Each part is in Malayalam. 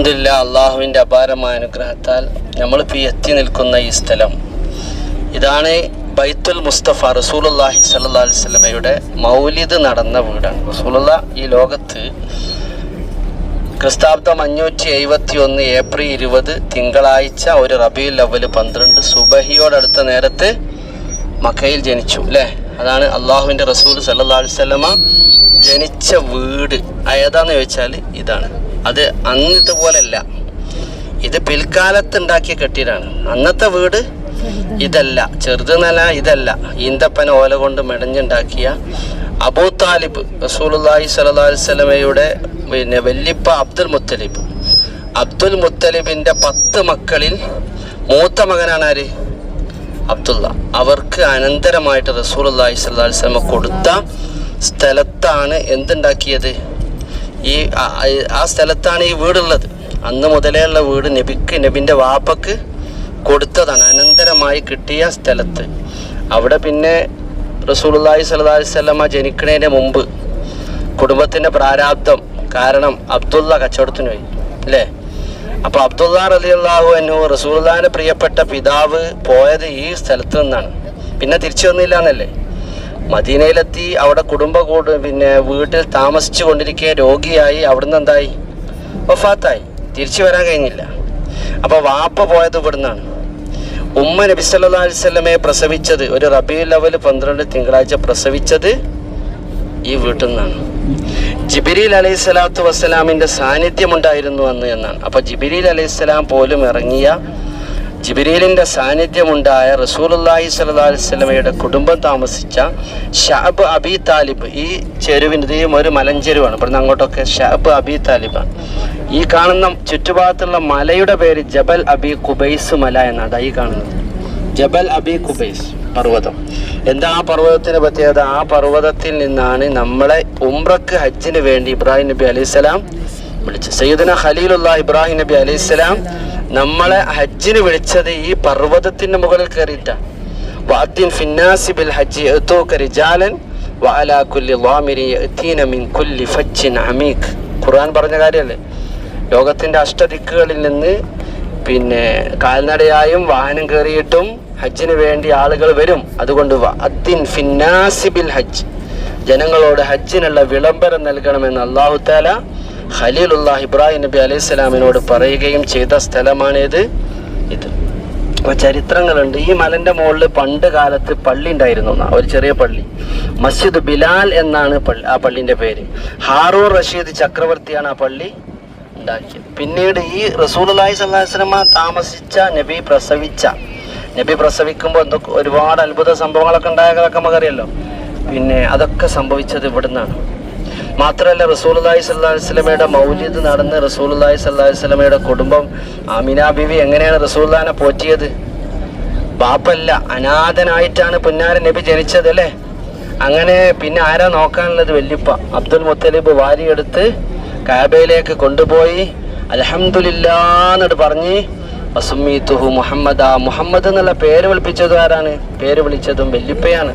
അൽഹംദുലില്ലാഹ്, അള്ളാഹുവിൻ്റെ അപാരമായ അനുഗ്രഹത്താൽ നമ്മളിപ്പോൾ എത്തി നിൽക്കുന്ന ഈ സ്ഥലം ഇതാണ് ബൈത്തുൽ മുസ്തഫ. റസൂലുള്ളാഹി സ്വല്ലല്ലാഹു അലൈഹി വസല്ലമയുടെ മൗലിദ് നടന്ന വീടാണ്. റസൂലുള്ളാഹി ഈ ലോകത്ത് ക്രിസ്താബ്ദം 571 ഏപ്രിൽ 20 തിങ്കളാഴ്ച ഒരു റബീഉൽ അവ്വൽ 12 സുബഹിയോടടുത്ത നേരത്ത് മക്കയിൽ ജനിച്ചു അല്ലേ. അതാണ് അള്ളാഹുവിൻ്റെ റസൂൽ സ്വല്ലല്ലാഹു അലൈഹി വസല്ലമ ജനിച്ച വീട്. ഏതാന്ന് ചോദിച്ചാൽ ഇതാണ്. അത് അന്നത്തെ പോലെയല്ല, ഇത് പിൽക്കാലത്ത് ഉണ്ടാക്കിയ കെട്ടിടാണ്. അന്നത്തെ വീട് ഇതല്ല, ചെറുതെന്നല്ല, ഇതല്ല. ഈന്തപ്പന ഓല കൊണ്ട് മെടഞ്ഞുണ്ടാക്കിയ അബൂ താലിബ് റസൂലുള്ളാഹി സ്വല്ലല്ലാഹു അലൈഹി വസല്ലമയുടെ വല്യപ്പ അബ്ദുൽ മുത്തലിബിൻ്റെ 10 മക്കളിൽ മൂത്ത മകനാണ് ആര്? അബ്ദുള്ള. അവർക്ക് അനന്തരമായിട്ട് റസൂലുള്ളാഹി സ്വല്ലല്ലാഹു അലൈഹി വസല്ലമ കൊടുത്ത സ്ഥലത്താണ് എന്തുണ്ടാക്കിയത്? ആ സ്ഥലത്താണ് ഈ വീടുള്ളത്. അന്ന് മുതലേ ഉള്ള വീട് നബിൻ്റെ വാപ്പക്ക് കൊടുത്തതാണ്, അനന്തരമായി കിട്ടിയ സ്ഥലത്ത്. അവിടെ പിന്നെ റസൂലുള്ളാഹി സ്വല്ലല്ലാഹു അലൈഹി വസല്ലമ ജനിക്കുന്നതിന് മുമ്പ് കുടുംബത്തിൻ്റെ പ്രാരാബ്ദം കാരണം അബ്ദുള്ള കച്ചവടത്തിന് പോയി അല്ലേ. അപ്പോൾ അബ്ദുള്ള റളിയല്ലാഹു അൻഹു റസൂലുള്ളാഹിന്റെ പ്രിയപ്പെട്ട പിതാവ് പോയത് ഈ സ്ഥലത്ത് നിന്നാണ്. പിന്നെ തിരിച്ചു വന്നില്ല എന്നല്ലേ. മദീനയിലെത്തി, അവിടെ പിന്നെ വീട്ടിൽ താമസിച്ചു കൊണ്ടിരിക്കെ രോഗിയായി. അവിടുന്ന് എന്തായി? വഫാത്തായി. തിരിച്ചു വരാൻ കഴിഞ്ഞില്ല. അപ്പോൾ വാപ്പ പോയത് ഇവിടുന്നാണ്. ഉമ്മ നബി സല്ലല്ലാഹു അലൈഹി വസല്ലമയെ പ്രസവിച്ചത് ഒരു റബീഉൽ അവ്വൽ 12 തിങ്കളാഴ്ച പ്രസവിച്ചത് ഈ വീട്ടിൽ നിന്നാണ്. ജിബ്രീൽ അലൈഹി സ്വലാത്തു വസ്സലാമിൻ്റെ സാന്നിധ്യമുണ്ടായിരുന്നു അന്ന് എന്നാണ്. അപ്പോൾ ജിബ്രീൽ അലൈഹിസ്സലാം പോലും ഇറങ്ങിയ, ജിബ്രീലിൻ്റെ സാന്നിധ്യമുണ്ടായ റസൂലുള്ളാഹി സ്വല്ലല്ലാഹു അലൈഹി വസല്ലമയുടെ കുടുംബം താമസിച്ച ഷഅബ് അബി താലിബ്, ഈ ചെരുവിൻ്റെ ഒരു മലഞ്ചെരുവാണ്. ഇവിടുന്ന് അങ്ങോട്ടൊക്കെ ഷഅബ് അബി താലിബാണ്. ഈ കാണുന്ന ചുറ്റുഭാഗത്തുള്ള മലയുടെ പേര് ജബൽ അബി ഖുബൈസ് മല എന്നാണ്. ഈ കാണുന്നത് ജബൽ അബി ഖുബൈസ് പർവ്വതം. എന്താ ആ പർവ്വതത്തിൻ്റെ പ്രത്യേകത? ആ പർവ്വതത്തിൽ നിന്നാണ് നമ്മളെ ഉംറക്ക് ഹജ്ജിന് വേണ്ടി ഇബ്രാഹിം നബി അലൈഹിസ്സലാം വിളിച്ചത്. സയ്യിദുനാ ഖലീലുല്ലാഹ് ഇബ്രാഹിം നബി അലൈഹിസ്സലാം നമ്മളെ ഹജ്ജിന് വിളിച്ചത് ഈ പർവ്വതത്തിൻ്റെ മുകളിൽ കയറിയിട്ടാണ്. വഅദ്ദിൻ ഫിന്നാസി ബിൽ ഹജ്ജി യഅതൂക റിജാലൻ വഅലാ കുല്ലി ളാമിരി യഅതീന മിൻ കുല്ലി ഫജ്ജിൻ അമീഖ്. ഖുർആൻ പറഞ്ഞ കാര്യമല്ലേ. ലോകത്തിൻ്റെ അഷ്ടദിക്കുകളിൽ നിന്ന് പിന്നെ കാൽനടയായും വാഹനം കയറിയിട്ടും ഹജ്ജിന് വേണ്ടി ആളുകൾ വരും. അതുകൊണ്ട് വഅദ്ദിൻ ഫിന്നാസി ബിൽ ഹജ്ജ്, ജനങ്ങളോട് ഹജ്ജിനുള്ള വിളംബരം നൽകണമെന്ന് അല്ലാഹു തആല ഖലീലുല്ലാഹ് ഇബ്രാഹിം നബി അലൈഹിസ്സലാമിനോട് പറയുകയും ചെയ്ത സ്ഥലമാണിത്. ഇത് ചരിത്രങ്ങളുണ്ട്. ഈ മലൻ്റെ മുകളിൽ പണ്ട് കാലത്ത് പള്ളി ഉണ്ടായിരുന്നു, ഒരു ചെറിയ പള്ളി. മസ്ജിദ് ബിലാൽ എന്നാണ് ആ പള്ളിൻ്റെ പേര്. ഹാറൂൺ റഷീദ് ചക്രവർത്തിയാണ് ആ പള്ളി ഉണ്ടാക്കിയത്. പിന്നീട് ഈ റസൂലുള്ളാഹി സ്വല്ലല്ലാഹു അലൈഹി വസല്ലമ താമസിച്ച നബി പ്രസവിക്കുമ്പോൾ എന്തൊക്കെ ഒരുപാട് അത്ഭുത സംഭവങ്ങളൊക്കെ ഉണ്ടായതൊക്കെ നമുക്കറിയാലോ. പിന്നെ അതൊക്കെ സംഭവിച്ചത് ഇവിടുന്നാണ്. മാത്രമല്ല റസൂലുള്ളാഹി സ്വല്ലല്ലാഹു അലൈഹി വസല്ലമയുടെ മൗലിദ് നടന്ന് റസൂലുള്ളാഹി സ്വല്ലല്ലാഹു അലൈഹി വസല്ലമയുടെ കുടുംബം ആമിന ബീവി എങ്ങനെയാണ് റസൂലുള്ളാഹിനെ പോറ്റിയത്? ബാപ്പല്ല, അനാഥനായിട്ടാണ് പുന്നാര നബി ജനിച്ചത് അല്ലേ. അങ്ങനെ പിന്നെ ആരാ നോക്കാനുള്ളത്? വല്യപ്പ അബ്ദുൽ മുത്തലിബ് വാരിയെടുത്ത് കാബയിലേക്ക് കൊണ്ടുപോയി അൽഹംദുലില്ലാഹ് എന്നിട്ട് പറഞ്ഞ് വസുമ്മീതുഹു മുഹമ്മദ, മുഹമ്മദ് എന്നുള്ള പേര് വിളിപ്പിച്ചതും ആരാണ്? പേര് വിളിച്ചതും വല്യപ്പയാണ്.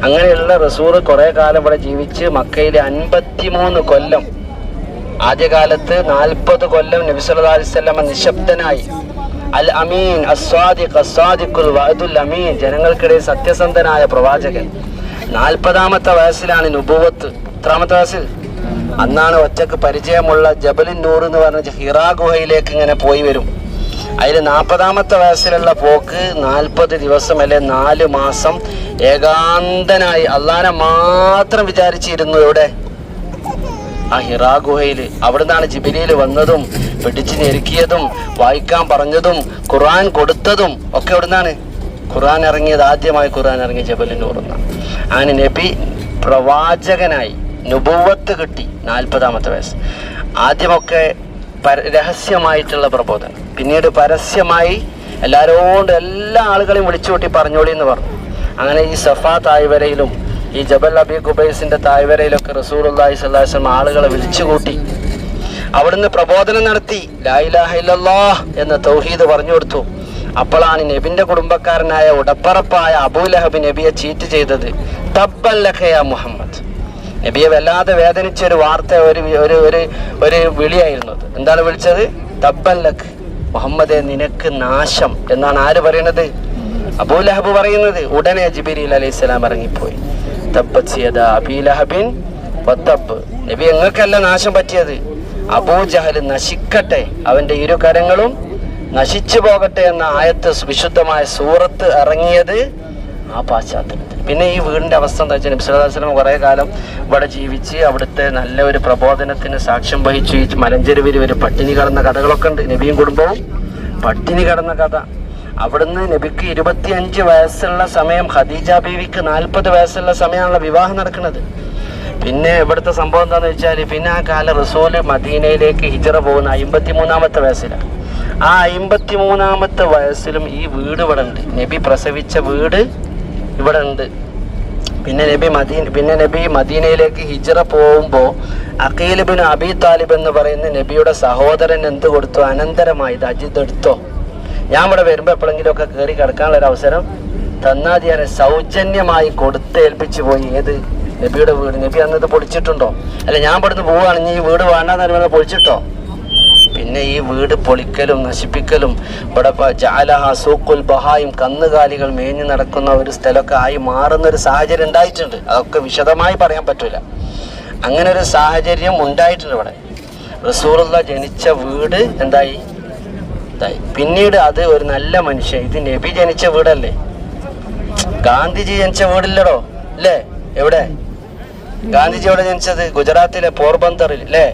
അങ്ങനെയുള്ള റസൂൽ കുറേ കാലം ഇവിടെ ജീവിച്ച് മക്കയിൽ 53 കൊല്ലം, ആദ്യകാലത്ത് 40 കൊല്ലം നബി സല്ലല്ലാഹു അലൈഹി വസല്ലമ നിശബ്ദനായി. അൽ അമീൻ അസ്സാദിഖുൽ വഅദുൽ അമീൻ, ജനങ്ങൾക്കിടയിൽ സത്യസന്ധനായ പ്രവാചകൻ. 40ാമത്തെ വയസ്സിലാണ് നുബുവത്ത്. എത്രാമത്തെ വയസ്സിൽ? അന്നാണ് ഒറ്റക്ക് പരിചയമുള്ള ജബലിൻ നൂർ എന്ന് പറഞ്ഞ ഹിറാ ഗുഹയിലേക്ക് ഇങ്ങനെ പോയി വരും. അതിൽ 40ാമത്തെ വയസ്സിലുള്ള പോക്ക് 40 ദിവസം അല്ലെ 4 മാസം ഏകാന്തനായി അള്ളാനെ മാത്രം വിചാരിച്ചിരുന്നു. എവിടെ? ആ ഹിറാ ഗുഹയിൽ. അവിടുന്നാണ് ജിബ്രീൽ വന്നതും പിടിച്ചു ഞെരുക്കിയതും വായിക്കാൻ പറഞ്ഞതും ഖുർആൻ കൊടുത്തതും ഒക്കെ എവിടുന്നാണ്? ഖുർആൻ ഇറങ്ങിയത്, ആദ്യമായി ഖുർആൻ ഇറങ്ങിയ ജബലിൻ നൂർ എന്നാണ്. അങ്ങനെ നബി പ്രവാചകനായി നുബുവത്ത് കിട്ടി 40ാമത്തെ വയസ്സ്. ആദ്യമൊക്കെ രഹസ്യമായിട്ടുള്ള പ്രബോധനം, പിന്നീട് പരസ്യമായി എല്ലാവരോടും എല്ലാ ആളുകളെയും വിളിച്ചു കൂട്ടി പറഞ്ഞോളി എന്ന് പറഞ്ഞു. അങ്ങനെ ഈ സഫാ താഴ്വരയിലും ഈ ജബൽ അബി ഖുബൈസിൻ്റെ താഴ്വരയിലൊക്കെ റസൂലുള്ളാഹി സ്വല്ലല്ലാഹു അലൈഹി വസല്ലം ആളുകളെ വിളിച്ചുകൂട്ടി. അവിടുന്ന് പ്രബോധനം നടത്തി. ലാ ഇലാഹ ഇല്ലല്ലാഹ് എന്ന തൗഹീദ് പറഞ്ഞു കൊടുത്തു. അപ്പോഴാണ് നബിൻ്റെ കുടുംബക്കാരനായ ഉടപ്പറപ്പായ അബൂലഹബ് നബിയെ ചീറ്റ് ചെയ്തത്. തബ്ബൻ ലക യാ മുഹമ്മദ്, നബിയെ വല്ലാതെ വേദനിച്ചൊരു വാർത്ത, ഒരു വിളിയായിരുന്നു. എന്താണ് വിളിച്ചത്? തബ്ബല്ലക്, മുഹമ്മദേ നിനക്ക് നാശം എന്നാണ് ആര് പറയണത്? അബൂലഹബ് പറയുന്നത്. ഉടനെ ജിബ്രീൽ അലൈഹിസ്സലാം ഇറങ്ങിപ്പോയി. തബ്ബത് യദാ അബീ ലഹബിൻ വതബ്ബ്, നബി എങ്ങൾക്കല്ല നാശം പറ്റിയത്, അബൂജഹൽ നശിക്കട്ടെ, അവന്റെ ഇരു കരങ്ങളും നശിച്ചു പോകട്ടെ എന്ന ആയത്ത് വിശുദ്ധമായ സൂറത്ത് ഇറങ്ങിയത് ആ പശ്ചാത്തലത്തിൽ. പിന്നെ ഈ വീടിന്റെ അവസ്ഥ എന്താ വെച്ചാൽ നബി സല്ലല്ലാഹു അലൈഹി വസല്ലം കുറെ കാലം ഇവിടെ ജീവിച്ച് അവിടുത്തെ നല്ല ഒരു പ്രബോധനത്തിന് സാക്ഷ്യം വഹിച്ചു. ഈ മലഞ്ചെരുവിൽ ഒരു പട്ടിണി കടന്ന കഥകളൊക്കെ ഉണ്ട്. നബിയും കുടുംബവും പട്ടിണി കടന്ന കഥ. അവിടുന്ന് നബിക്ക് 25 വയസ്സുള്ള സമയം, ഖദീജ ബീവിക്ക് 40 വയസ്സുള്ള സമയമാണല്ലോ വിവാഹം നടക്കുന്നത്. പിന്നെ ഇവിടുത്തെ സംഭവം എന്താന്ന് വെച്ചാൽ, പിന്നെ ആ കാലം റസൂല് മദീനയിലേക്ക് ഹിജ്റ പോകുന്ന 53-ാമത്തെ വയസ്സിലാണ്. ആ 53-ാമത്തെ വയസ്സിലും ഈ വീട് ഇവിടെ ഉണ്ട്. നബി പ്രസവിച്ച വീട് ഇവിടെ ഉണ്ട്. പിന്നെ നബി മദീനയിലേക്ക് ഹിജ്റ പോകുമ്പോൾ അഖീൽ ഇബ്നു അബീ താലിബ് എന്ന് പറയുന്ന നബിയുടെ സഹോദരൻ എന്ത് കൊടുത്തു? അനന്തരമായി ഇത് അജിത് എടുത്തോ, ഞാൻ ഇവിടെ വരുമ്പോൾ എപ്പോഴെങ്കിലും ഒക്കെ കയറി കിടക്കാനുള്ള ഒരു അവസരം തന്നാതിയാരെ സൗജന്യമായി കൊടുത്തേൽപ്പിച്ചു പോയി. ഏത്? നബിയുടെ വീട്. നബി അന്നത് പൊളിച്ചിട്ടുണ്ടോ? അല്ല, ഞാൻ ഇവിടുന്ന് പോവുകയാണെങ്കിൽ ഈ വീട് വേണ്ടാന്ന് പൊളിച്ചിട്ടോ? പിന്നെ ഈ വീട് പൊളിക്കലും നശിപ്പിക്കലും ഇവിടെ ജഅലഹ സൂഖുൽ ബഹായിം, കന്നുകാലികൾ മേഞ്ഞു നടക്കുന്ന ഒരു സ്ഥലമൊക്കെ ആയി മാറുന്ന ഒരു സാഹചര്യം ഉണ്ടായിട്ടുണ്ട്. അതൊക്കെ വിശദമായി പറയാൻ പറ്റൂല. അങ്ങനെ ഒരു സാഹചര്യം ഉണ്ടായിട്ടുണ്ട് ഇവിടെ. റസൂലുള്ളാഹി ജനിച്ച വീട് എന്തായി? പിന്നീട് അത് ഒരു നല്ല മനുഷ്യൻ, ഇത് നബി ജനിച്ച വീടല്ലേ, ഗാന്ധിജി ജനിച്ച വീടില്ലടോ അല്ലേ? എവിടെ ഗാന്ധിജി എവിടെ ജനിച്ചത്? ഗുജറാത്തിലെ പോർബന്തറിൽ അല്ലേ?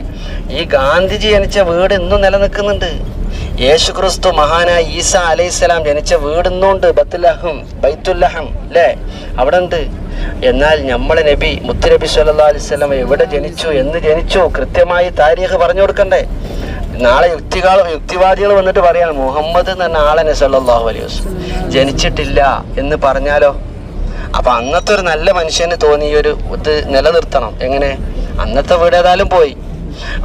ഈ ഗാന്ധിജി ജനിച്ച വീട് ഇന്നും നിലനിൽക്കുന്നുണ്ട്. യേശു ക്രിസ്തു മഹാനായ ഈസ അലൈഹിസ്സലാം ജനിച്ച വീട് ഇന്നുണ്ട്. ബൈത്തുല്ലഹം അല്ലേ? അവിടെ ഉണ്ട്. എന്നാൽ നമ്മളെ നബി മുത്തുനബി സ്വല്ലല്ലാഹു അലൈഹി വസല്ലം എവിടെ ജനിച്ചു, എന്ന് ജനിച്ചു, കൃത്യമായി താരീഖ് പറഞ്ഞു കൊടുക്കണ്ടേ? നാളെ യുക്തിവാദികൾ വന്നിട്ട് പറയാണ് മുഹമ്മദ് എന്ന ആളെന്നെ സ്വല്ലല്ലാഹു അലൈഹി വസല്ലം ജനിച്ചിട്ടില്ല എന്ന് പറഞ്ഞാലോ? അപ്പൊ അന്നത്തെ ഒരു നല്ല മനുഷ്യന് തോന്നി ഒരു ഇത് നിലനിർത്തണം. എങ്ങനെ? അന്നത്തെ വീട് ഏതായാലും പോയി.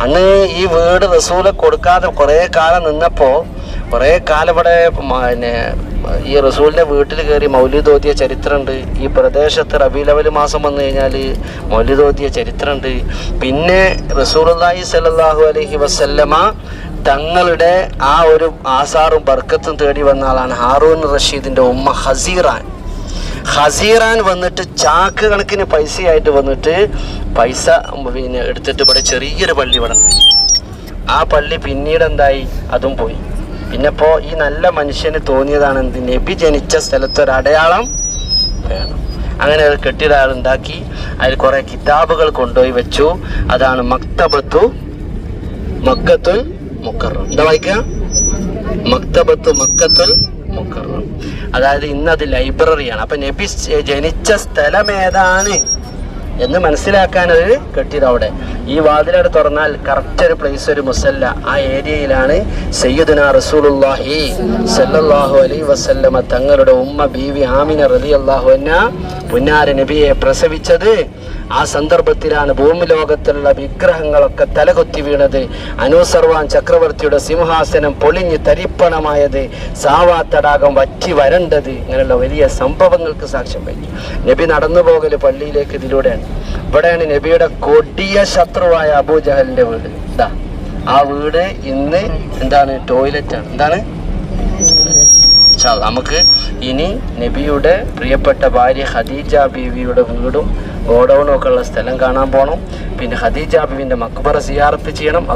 അന്ന് ഈ വീട് റസൂല് കൊടുക്കാതെ കുറെ കാലം നിന്നപ്പോ, കുറെ കാലം ഇവിടെ പിന്നെ ഈ റസൂലിന്റെ വീട്ടിൽ കയറി മൗലിദ് ഓതിയ ചരിത്രമുണ്ട്. ഈ പ്രദേശത്ത് റബീഉൽ അവ്വൽ മാസം വന്നു കഴിഞ്ഞാൽ മൗലിദ് ഓതിയ ചരിത്രമുണ്ട്. പിന്നെ റസൂലുള്ളാഹി സ്വല്ലല്ലാഹു അലൈഹി വസല്ലമ തങ്ങളുടെ ആ ഒരു ആസാറും ബർക്കത്തും തേടി വന്ന ആളാണ് ഹാറൂൻ റഷീദിന്റെ ഉമ്മ ഹസീറാൻ വന്നിട്ട് ചാക്ക് കണക്കിന് പൈസയായിട്ട് വന്നിട്ട് പൈസ പിന്നെ എടുത്തിട്ട് ഇവിടെ ചെറിയൊരു പള്ളി ഇവിടെ ഉണ്ട്. ആ പള്ളി പിന്നീട് എന്തായി? അതും പോയി. പിന്നെപ്പോ ഈ നല്ല മനുഷ്യന് തോന്നിയതാണ് എന്ത്? നബി ജനിച്ച സ്ഥലത്ത് ഒരു അടയാളം വേണം. അങ്ങനെ ഒരു കെട്ടിട ഉണ്ടാക്കി അതിൽ കുറെ കിതാബുകൾ കൊണ്ടുപോയി വെച്ചു. അതാണ് മക്തബത്തു മക്കത്തുൽ മുക്കറം. എന്താ വായിക്കുക? മക്തബത്തു മക്കത്തുൽ മുക്കറം. അതായത് ഇന്നത് ലൈബ്രറിയാണ്. അപ്പൊ നബി ജനിച്ച സ്ഥലം ഏതാണ് എന്ന് മനസ്സിലാക്കാൻ ഒരു കെട്ടിടം അവിടെ. ഈ വാതിലവിടെ തുറന്നാൽ കറക്റ്റ് ഒരു പ്ലേസ്, ഒരു മുസല്ല, ആ ഏരിയയിലാണ് സയ്യിദുനാ റസൂലുള്ളാഹി സല്ലല്ലാഹു അലൈഹി വസല്ലമ തങ്ങളുടെ ഉമ്മ ബീവി ആമിന റളിയല്ലാഹു അൻഹ പുന്നാര നബിയെ പ്രസവിച്ചത്. ആ സന്ദർഭത്തിലാണ് ഭൂമി ലോകത്തിലുള്ള വിഗ്രഹങ്ങളൊക്കെ തലകൊത്തി വീണത്, അനൂസർവാൻ ചക്രവർത്തിയുടെ സിംഹാസനം പൊളിഞ്ഞ് തരിപ്പണമായത്, സാവാ തടാകം വറ്റി വരണ്ടത്, ഇങ്ങനെയുള്ള വലിയ സംഭവങ്ങൾക്ക് സാക്ഷ്യം വഹിച്ചു. നബി നടന്നു പോകല് പള്ളിയിലേക്ക് ഇതിലൂടെയാണ്. ഇവിടെയാണ് നബിയുടെ കൊടിയ ശത്രുവായ അബൂജഹലിന്റെ വീട്. ആ വീട് ഇന്ന് എന്താണ്? ടോയ്ലറ്റാണ്. എന്താണ്? നമുക്ക് ഇനി നബിയുടെ പ്രിയപ്പെട്ട ഭാര്യ ഖദീജ ബീവിയുടെ വീടും ഗോഡൌണും ഒക്കെ ഉള്ള സ്ഥലം കാണാൻ പോകണം. പിന്നെ ഖദീജ ബീവിന്റെ മക്ബറ സിയാറത്ത് ചെയ്യണം.